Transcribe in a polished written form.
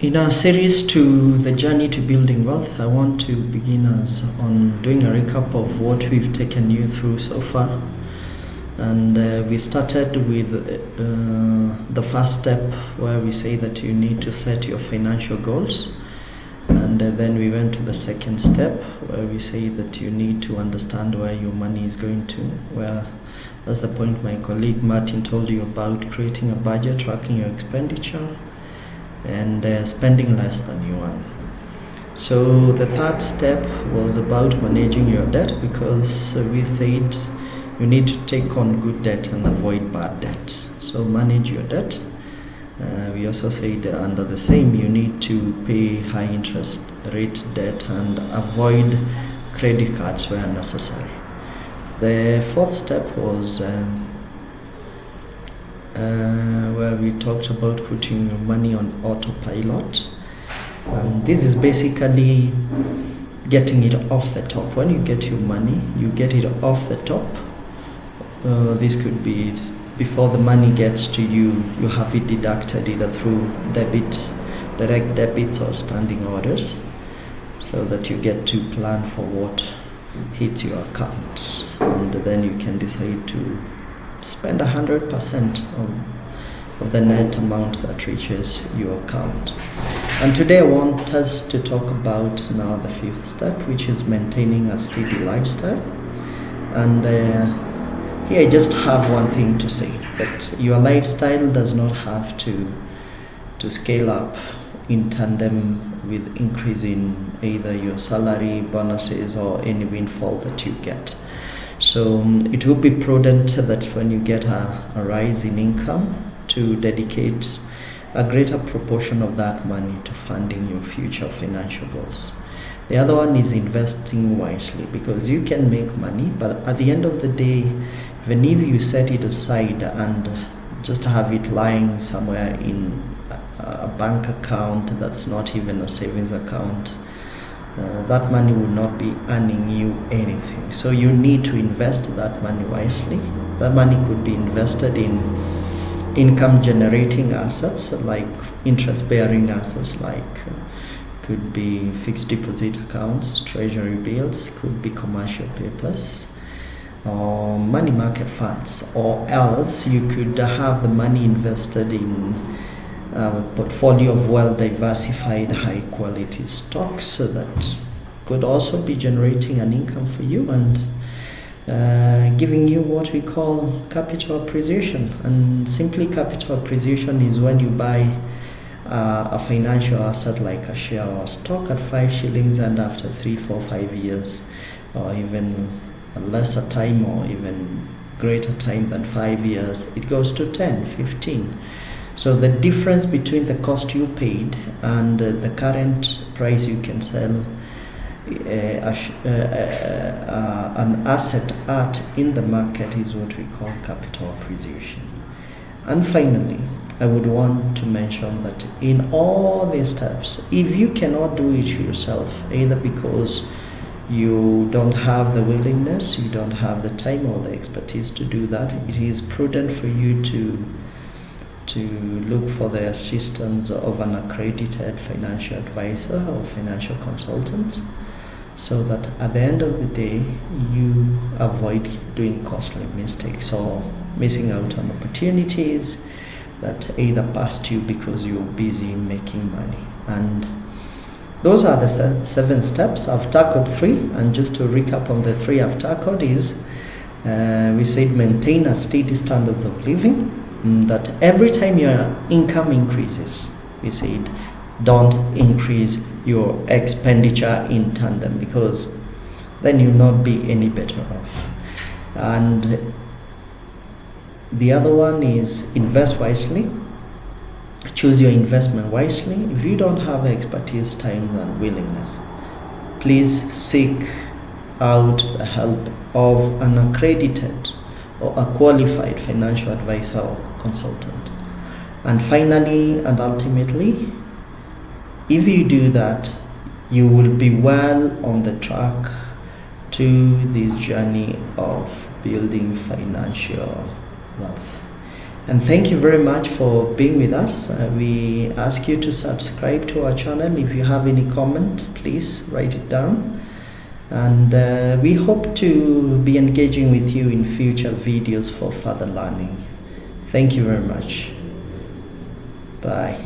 In our series to the journey to building wealth, I want to begin us on doing a recap of what we've taken you through so far. And we started with the first step where we say that you need to set your financial goals. And then we went to the second step where we say that you need to understand where your money is going to. Well, that's the point my colleague Martin told you about, creating a budget, tracking your expenditure, and spending less than you earn. So the third step was about managing your debt, because we said you need to take on good debt and avoid bad debt. So manage your debt. We also said under the same, you need to pay high interest rate debt and avoid credit cards where necessary. The fourth step was where we talked about putting your money on autopilot. And this is basically getting it off the top. When you get your money, you get it off the top. This could be before the money gets to you, you have it deducted either through direct debits or standing orders, so that you get to plan for what hits your account. And then you can decide to spend 100% of the net amount that reaches your account. And today I want us to talk about now the fifth step, which is maintaining a steady lifestyle. And here I just have one thing to say, that your lifestyle does not have to scale up in tandem with increasing either your salary, bonuses, or any windfall that you get. So it would be prudent that when you get a rise in income, to dedicate a greater proportion of that money to funding your future financial goals. The other one is investing wisely, because you can make money, but at the end of the day, even if you set it aside and just have it lying somewhere in a bank account that's not even a savings account, that money will not be earning you anything. So you need to invest that money wisely. That money could be invested in income generating assets, like interest bearing assets, like could be fixed deposit accounts, treasury bills, could be commercial papers, or money market funds, or else you could have the money invested in a portfolio of well diversified high quality stocks, so that could also be generating an income for you and giving you what we call capital appreciation. And simply capital appreciation is when you buy a financial asset like a share or stock at 5 shillings, and after 3, 4, 5 years, or even a lesser time or even greater time than 5 years, it goes to 10, 15. So the difference between the cost you paid and the current price you can sell an asset at in the market is what we call capital appreciation. And finally, I would want to mention that in all these steps, if you cannot do it yourself, either because you don't have the willingness, you don't have the time or the expertise to do that, it is prudent for you to look for the assistance of an accredited financial advisor or financial consultants, so that at the end of the day, you avoid doing costly mistakes or missing out on opportunities that either passed you because you're busy making money. And those are the 7 steps. I've tackled 3, and just to recap on the 3 I've tackled is, we said maintain a steady standards of living, that every time your income increases, we said don't increase your expenditure in tandem, because then you'll not be any better off. And the other one is invest wisely. Choose your investment wisely. If you don't have the expertise, time, and willingness, please seek out the help of an accredited or a qualified financial advisor or consultant. And finally and ultimately, if you do that, you will be well on the track to this journey of building financial wealth. And thank you very much for being with us. We ask you to subscribe to our channel. If you have any comment, please write it down. And we hope to be engaging with you in future videos for further learning. Thank you very much. Bye.